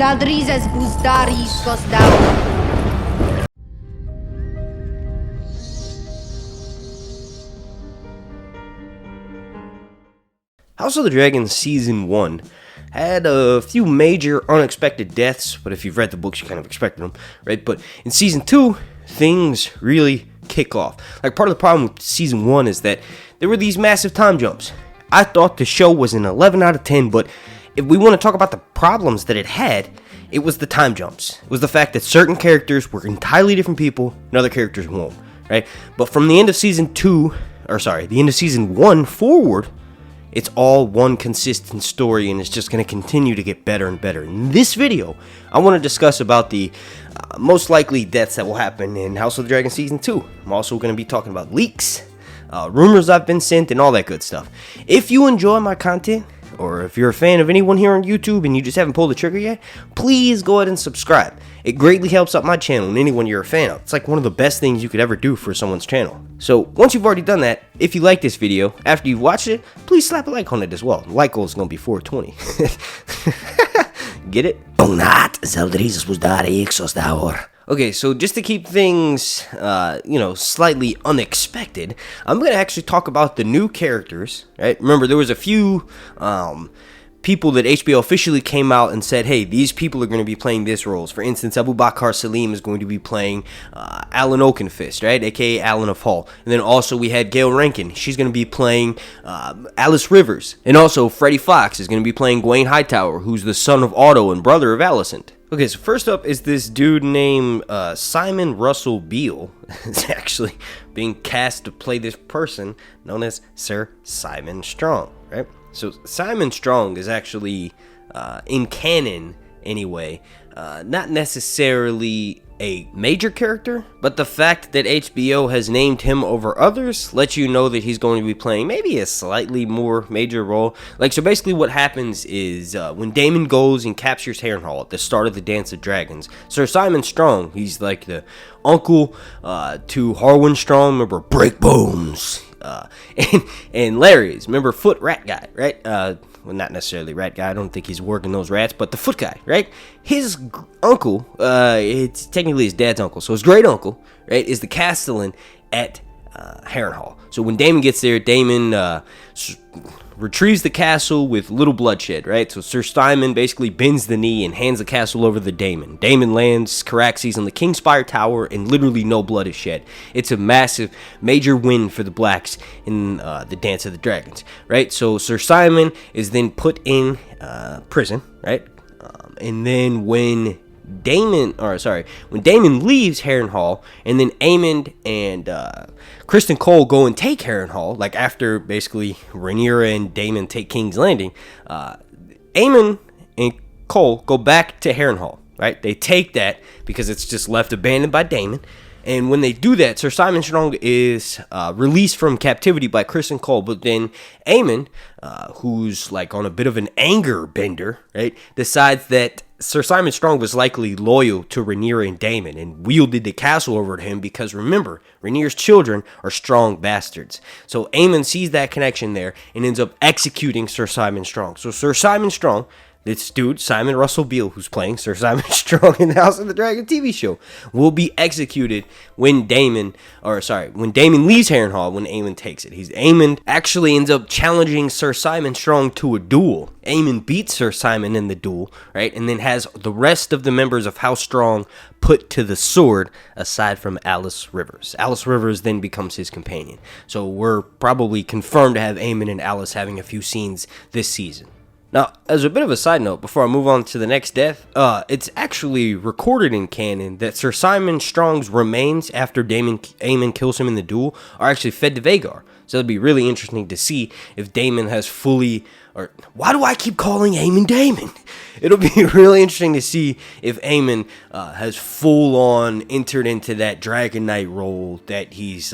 Zaldrizes buzdaris kosdau. House of the Dragon Season 1 had a few major unexpected deaths, but if you've read the books, you kind of expected them, right? But in Season 2, things really kick off. Like, part of the problem with Season 1 is that there were these massive time jumps. I thought the show was an 11 out of 10, but if we want to talk about the problems that it had, it was the time jumps. It was the fact that certain characters were entirely different people and other characters won't, right? But from the end of Season 1 forward, it's all one consistent story, and it's just going to continue to get better and better. In this video, I want to discuss about the most likely deaths that will happen in House of the Dragon Season 2. I'm also going to be talking about leaks, rumors I've been sent, and all that good stuff. If you enjoy my content, or if you're a fan of anyone here on YouTube and you just haven't pulled the trigger yet, please go ahead and subscribe. It greatly helps out my channel and anyone you're a fan of. It's like one of the best things you could ever do for someone's channel. So once you've already done that, if you like this video, after you've watched it, please slap a like on it as well. The like goal is going to be 420. Get it? Okay, so just to keep things, slightly unexpected, I'm going to actually talk about the new characters, right? Remember, there was a few people that HBO officially came out and said, hey, these people are going to be playing this roles. For instance, Abubakar Salim is going to be playing Alan Oakenfist, right, aka Alan of Hall. And then also we had Gail Rankin. She's going to be playing Alice Rivers. And also Freddie Fox is going to be playing Gawain Hightower, who's the son of Otto and brother of Alicent. Okay, so first up is this dude named Simon Russell Beale. Is actually being cast to play this person known as Sir Simon Strong, right? So Simon Strong is actually, in canon anyway, not necessarily a major character, but the fact that HBO has named him over others lets you know that he's going to be playing maybe a slightly more major role. Like, so basically what happens is when Daemon goes and captures Harrenhal at the start of the Dance of Dragons, Sir Simon Strong, he's like the uncle to Harwin Strong, remember Break Bones, and Larry's, remember Foot Rat Guy, right? Well, not necessarily rat guy. I don't think he's working those rats, but the foot guy, right? His uncle, it's technically his dad's uncle, so his great uncle, right, is the castellan at Harrenhal. So when Daemon gets there, Daemon retrieves the castle with little bloodshed, right? So Sir Simon basically bends the knee and hands the castle over to Daemon. Daemon lands Caraxes on the Kingspire Tower, and literally no blood is shed. It's a massive, major win for the Blacks in the Dance of the Dragons, right? So Sir Simon is then put in prison, right? And then when Daemon leaves Harrenhal, and then Aemond and Criston Cole go and take Harrenhal, like after basically Rhaenyra and Daemon take King's Landing, Aemond and Cole go back to Harrenhal, right? They take that because it's just left abandoned by Daemon. And when they do that, Sir Simon Strong is released from captivity by Criston Cole. But then Aemond, who's like on a bit of an anger bender, right, decides that Sir Simon Strong was likely loyal to Rhaenyra and Daemon and wielded the castle over to him because, remember, Rhaenyra's children are strong bastards. So Aemond sees that connection there and ends up executing Sir Simon Strong. So Sir Simon Strong, this dude, Simon Russell Beale, who's playing Sir Simon Strong in the House of the Dragon TV show, will be executed when Daemon leaves Harrenhal, when Aemond takes it. Aemond actually ends up challenging Sir Simon Strong to a duel. Aemond beats Sir Simon in the duel, right, and then has the rest of the members of House Strong put to the sword, aside from Alice Rivers. Alice Rivers then becomes his companion. So we're probably confirmed to have Aemond and Alice having a few scenes this season. Now, as a bit of a side note, before I move on to the next death, it's actually recorded in canon that Sir Simon Strong's remains after Aemond kills him in the duel are actually fed to Vhagar. So it'll be really interesting to see if Daemon has fully, or why do I keep calling Aemond Daemon? It'll be really interesting to see if Aemond has full on entered into that Dragon Knight role that he's,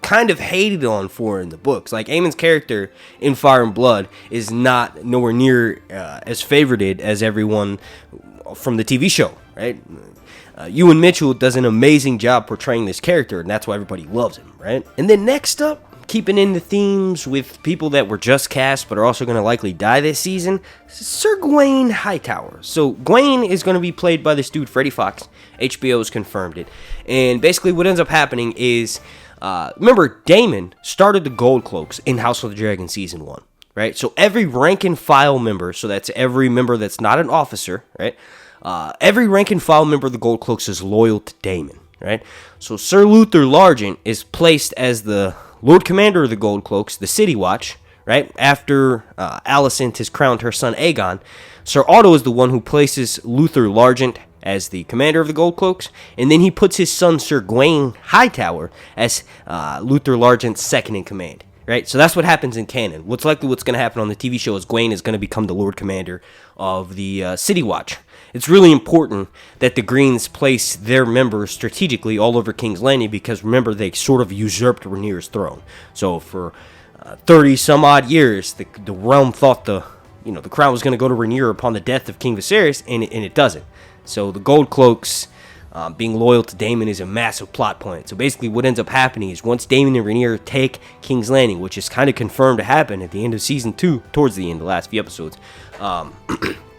kind of hated on for in the books. Like, Aemond's character in Fire and Blood is not nowhere near as favorited as everyone from the TV show, right? Ewan Mitchell does an amazing job portraying this character, and that's why everybody loves him, right? And then next up, keeping in the themes with people that were just cast but are also going to likely die this season, Sir Gawain Hightower. So Gawain is going to be played by this dude, Freddie Fox. HBO's confirmed it. And basically what ends up happening is, remember, Daemon started the Gold Cloaks in House of the Dragon Season 1, right? So every rank and file member, so that's every member that's not an officer, right? Every rank and file member of the Gold Cloaks is loyal to Daemon, right? So Sir Luther Largent is placed as the Lord Commander of the Gold Cloaks, the City Watch, right? After Alicent has crowned her son Aegon, Sir Otto is the one who places Luther Largent as the commander of the Gold Cloaks, and then he puts his son Sir Gawain Hightower as Luther Largent's second in command, right? So that's what happens in canon. What's going to happen on the TV show is Gawain is going to become the Lord Commander of the City Watch. It's really important that the Greens place their members strategically all over King's Landing because, remember, they sort of usurped Rhaenyra's throne. So for 30 some odd years, the realm thought the crown was going to go to Rhaenyra upon the death of King Viserys, and it doesn't. So the Gold Cloaks being loyal to Daemon is a massive plot point. So basically what ends up happening is once Daemon and Rhaenyra take King's Landing, which is kind of confirmed to happen at the end of Season 2, towards the end, the last few episodes,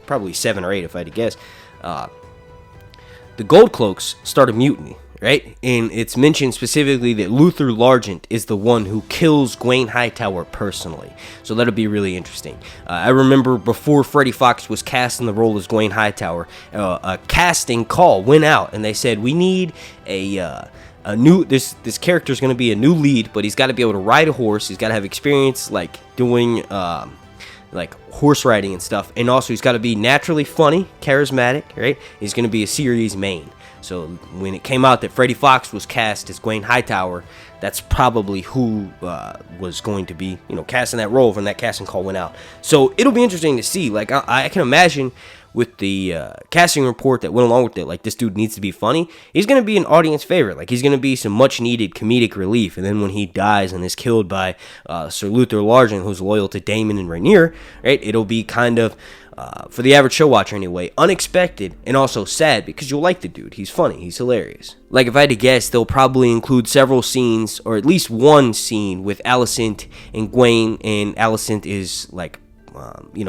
probably 7 or 8 if I had to guess, the Gold Cloaks start a mutiny, right? And it's mentioned specifically that Luther Largent is the one who kills Gawain Hightower personally. So that'll be really interesting. I remember before Freddie Fox was cast in the role as Gawain Hightower, a casting call went out and they said, we need a new, this character is going to be a new lead, but he's got to be able to ride a horse. He's got to have experience like doing like horse riding and stuff, and also he's got to be naturally funny, charismatic, right? He's going to be a series main. So when it came out that Freddie Fox was cast as Gawain Hightower, that's probably who was going to be, cast in that role when that casting call went out. So it'll be interesting to see. Like I can imagine with the casting report that went along with it, like this dude needs to be funny. He's going to be an audience favorite. Like he's going to be some much needed comedic relief. And then when he dies and is killed by Sir Luther Largent, who's loyal to Daemon and Rhaenyra, right? It'll be kind of, for the average show watcher anyway, unexpected and also sad because you'll like the dude. He's funny. He's hilarious. Like if I had to guess, they'll probably include several scenes, or at least one scene with Alicent and Gawain, and Alicent is like,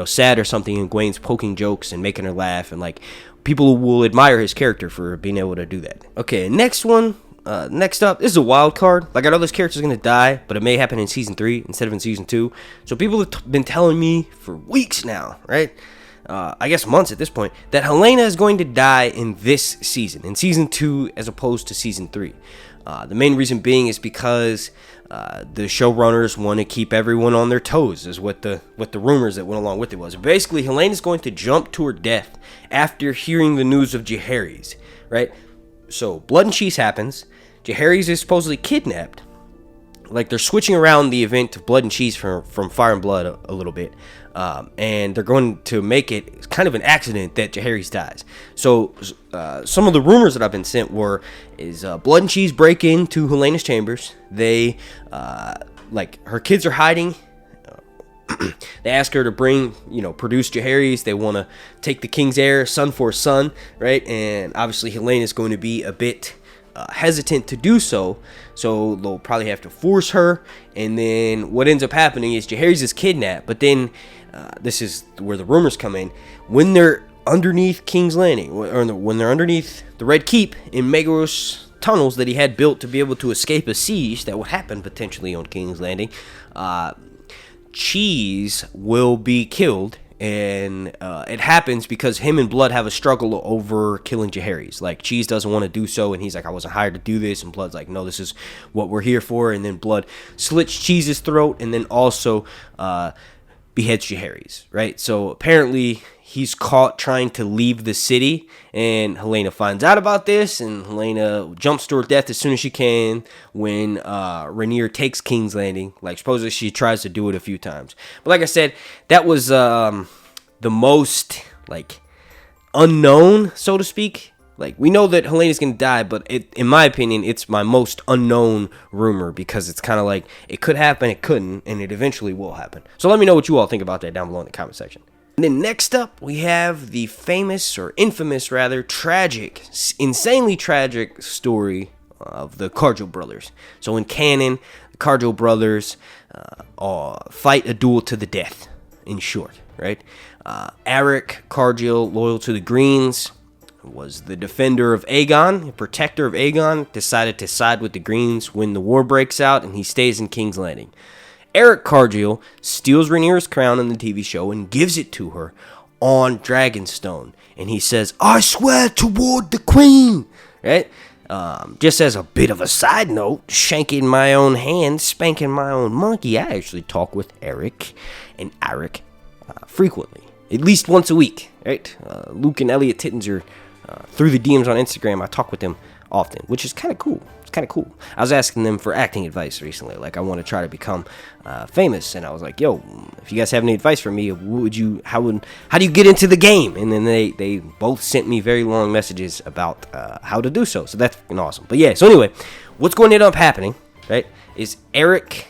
sad or something, and Gawain's poking jokes and making her laugh, and like people will admire his character for being able to do that. Okay, next up, this is a wild card. Like I know this character's gonna die, but it may happen in Season 3 instead of in Season 2. So people have been telling me for weeks now, right? I guess months at this point, that Helaena is going to die in this season, in Season 2 as opposed to Season 3. The main reason being is because the showrunners want to keep everyone on their toes, is what the rumors that went along with it was. Basically, Helena's going to jump to her death after hearing the news of Jaehaerys, right? So Blood and Cheese happens. Jaehaerys is supposedly kidnapped. Like they're switching around the event of Blood and Cheese from Fire and Blood a little bit. And they're going to make it kind of an accident that Jaehaerys dies. So some of the rumors that I've been sent is Blood and Cheese break into Helena's chambers. They her kids are hiding. They ask her to produce Jaehaerys. They want to take the king's heir, son for son, right? And obviously Helaena is going to be a bit hesitant to do so they'll probably have to force her. And then what ends up happening is Jaehaerys is kidnapped, but then this is where the rumors come in. When they're underneath King's Landing, or when they're underneath the Red Keep in Maegor's tunnels that he had built to be able to escape a siege that would happen potentially on King's Landing, Cheese will be killed. And it happens because him and Blood have a struggle over killing Jaehaerys. Like, Cheese doesn't want to do so, and he's like, I wasn't hired to do this. And Blood's like, no, this is what we're here for. And then Blood slits Cheese's throat and then also beheads Jaehaerys, right? So apparently he's caught trying to leave the city, and Helaena finds out about this, and Helaena jumps to her death as soon as she can when Rhaenyra takes King's Landing. Like, supposedly she tries to do it a few times. But like I said, that was the most, unknown, so to speak. Like, we know that Helena's going to die, but in my opinion, it's my most unknown rumor because it's kind of like, it could happen, it couldn't, and it eventually will happen. So let me know what you all think about that down below in the comment section. And then next up, we have the famous, or infamous rather, tragic, insanely tragic story of the Cargill brothers. So in canon, the Cargill brothers fight a duel to the death, in short, right? Eric Cargill, loyal to the Greens, was the defender of Aegon, protector of Aegon, decided to side with the Greens when the war breaks out, and he stays in King's Landing. Eric Cargill steals Rhaenyra's crown in the TV show and gives it to her on Dragonstone. And he says, "I swear toward the Queen," right? Just as a bit of a side note, shanking my own hand, spanking my own monkey, I actually talk with Eric and Eric frequently, at least once a week, right? Luke and Elliot Tittenser, through the DMs on Instagram, I talk with them often, which is kind of cool. It's kind of cool. I was asking them for acting advice recently. Like, I want to try to become famous, and I was like, "Yo, if you guys have any advice for me, how do you get into the game?" And then they both sent me very long messages about how to do so. So that's fucking awesome. But yeah, so anyway, what's going to end up happening, right, is Eric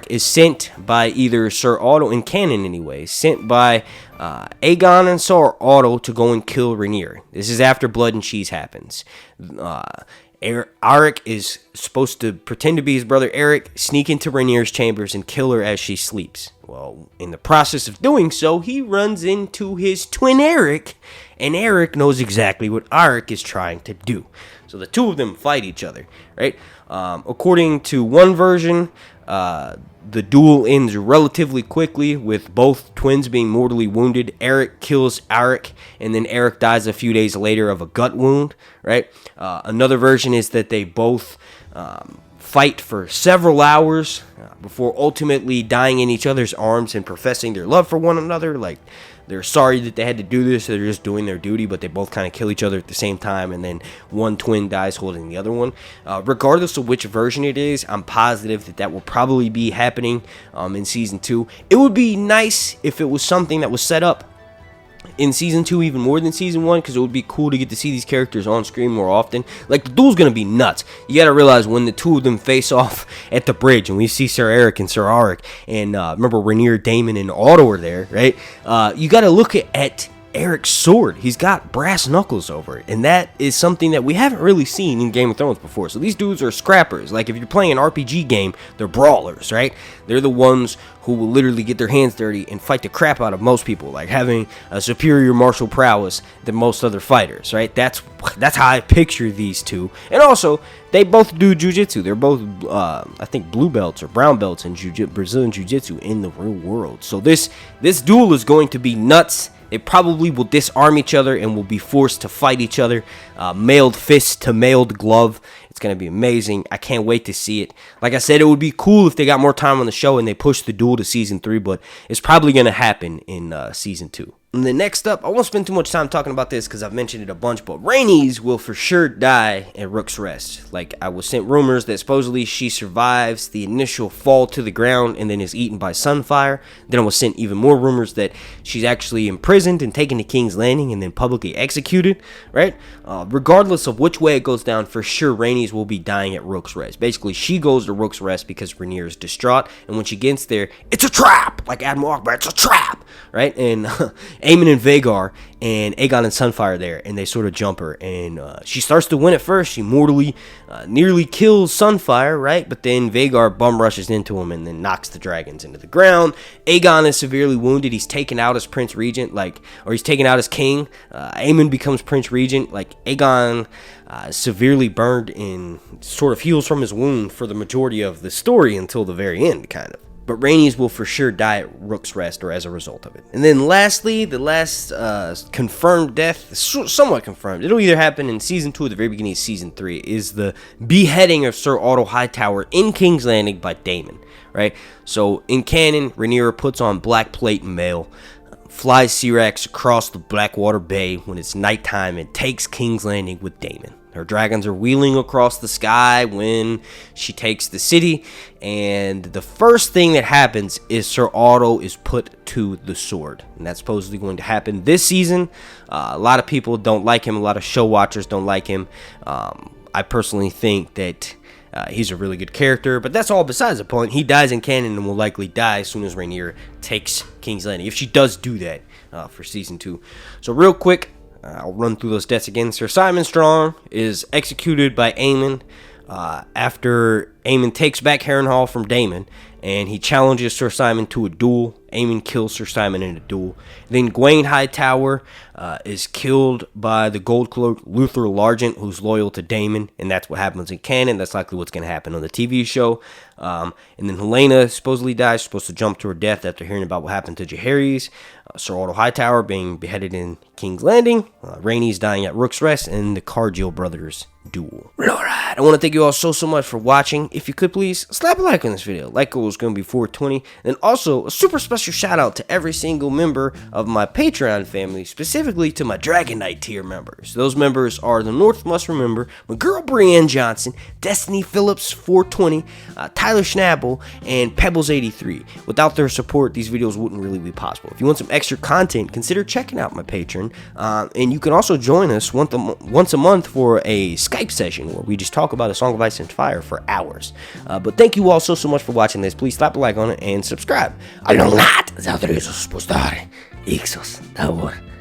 is sent by either Sir Otto, in canon anyway, sent by Aegon and Sir Otto to go and kill Rhaenyra. This is after Blood and Cheese happens. Eric is supposed to pretend to be his brother Eric, sneak into Rhaenyra's chambers and kill her as she sleeps. Well, in the process of doing so, he runs into his twin Eric, and Eric knows exactly what Eric is trying to do. So the two of them fight each other, right? According to one version, the duel ends relatively quickly, with both twins being mortally wounded. Eric kills Eric, and then Eric dies a few days later of a gut wound, right? Another version is that they both fight for several hours before ultimately dying in each other's arms and professing their love for one another. Like, they're sorry that they had to do this, they're just doing their duty, but they both kind of kill each other at the same time, and then one twin dies holding the other one. Regardless of which version it is, I'm positive that will probably be happening in Season 2. It would be nice if it was something that was set up in Season 2 even more than Season 1, because it would be cool to get to see these characters on screen more often. Like, the duel's gonna be nuts. You gotta realize when the two of them face off at the bridge, and we see Sir Eric and Sir Eric, and remember Rhaenyra, Daemon, and Otto are there, right? You gotta look at Eric's sword. He's got brass knuckles over it, and that is something that we haven't really seen in Game of Thrones before. So these dudes are scrappers. Like, if you're playing an RPG game, they're brawlers, right? They're the ones who will literally get their hands dirty and fight the crap out of most people, like having a superior martial prowess than most other fighters, right? That's how I picture these two. And also, they both do jiu-jitsu. They're both, I think, blue belts or brown belts in Brazilian jiu-jitsu in the real world. So this duel is going to be nuts. They probably will disarm each other and will be forced to fight each other, mailed fist to mailed glove. It's going to be amazing. I can't wait to see it. Like I said, it would be cool if they got more time on the show and they pushed the duel to Season 3, but it's probably going to happen in Season 2. And then next up, I won't spend too much time talking about this because I've mentioned it a bunch, but Rhaenys will for sure die at Rook's Rest. Like, I was sent rumors that supposedly she survives the initial fall to the ground and then is eaten by Sunfyre. Then I was sent even more rumors that she's actually imprisoned and taken to King's Landing and then publicly executed, right? Regardless of which way it goes down, for sure Rhaenys will be dying at Rook's Rest. Basically, she goes to Rook's Rest because Rhaenyra is distraught, and when she gets there, it's a trap! Like Admiral Akbar, it's a trap! Right? And Aemon and Vhagar and Aegon and Sunfyre there, and they sort of jump her, and she starts to win at first. She mortally nearly kills Sunfyre, right? But then Vhagar bum rushes into him and then knocks the dragons into the ground. Aegon is severely wounded. He's taken out as Prince Regent, or he's taken out as king. Aemon becomes Prince Regent. Aegon severely burned and sort of heals from his wound for the majority of the story until the very end, kind of. But Rhaenys will for sure die at Rook's Rest or as a result of it. And then lastly, the last confirmed death, somewhat confirmed, it'll either happen in Season 2 or the very beginning of Season 3, is the beheading of Sir Otto Hightower in King's Landing by Daemon, right? So in canon, Rhaenyra puts on black plate and mail, flies Syrax across the Blackwater Bay when it's nighttime, and takes King's Landing with Daemon. Her dragons are wheeling across the sky when she takes the city, and the first thing that happens is Sir Otto is put to the sword, and that's supposedly going to happen this season. A lot of people don't like him. A lot of show watchers don't like him. I personally think that he's a really good character, but that's all besides the point. He dies in canon and will likely die as soon as Rhaenyra takes King's Landing, if she does do that for Season 2. So real quick, I'll run through those deaths again. Sir Simon Strong is executed by Aemon after Aemon takes back Harrenhal from Daemon, and he challenges Sir Simon to a duel. Aemon kills Sir Simon in a duel. Then Gwaine Hightower is killed by the Gold Cloak Luther Largent, who's loyal to Daemon, and that's what happens in canon. That's likely what's going to happen on the TV show. And then Helaena supposedly dies, supposed to jump to her death after hearing about what happened to Jaehaerys. Sir Otto Hightower being beheaded in King's Landing. Rhaenys dying at Rook's Rest, and the Cargill brothers duel. Alright, I want to thank you all so much for watching. If you could please slap a like on this video. Like goal is going to be 420. And also a super special shout out to every single member of my Patreon family, specifically to my Dragon Knight tier members. Those members are the North Must Remember, my girl Breanne Johnson, Destiny Phillips 420, Tyler Schnabel, and Pebbles83. Without their support, these videos wouldn't really be possible. If you want some extra content, consider checking out my Patreon. And you can also join us once a month for a Skype session where we just talk about A Song of Ice and Fire for hours. But thank you all so much for watching this. Please slap a like on it and subscribe. Allora, завтра Ісус спустар. Іксус, Тавор.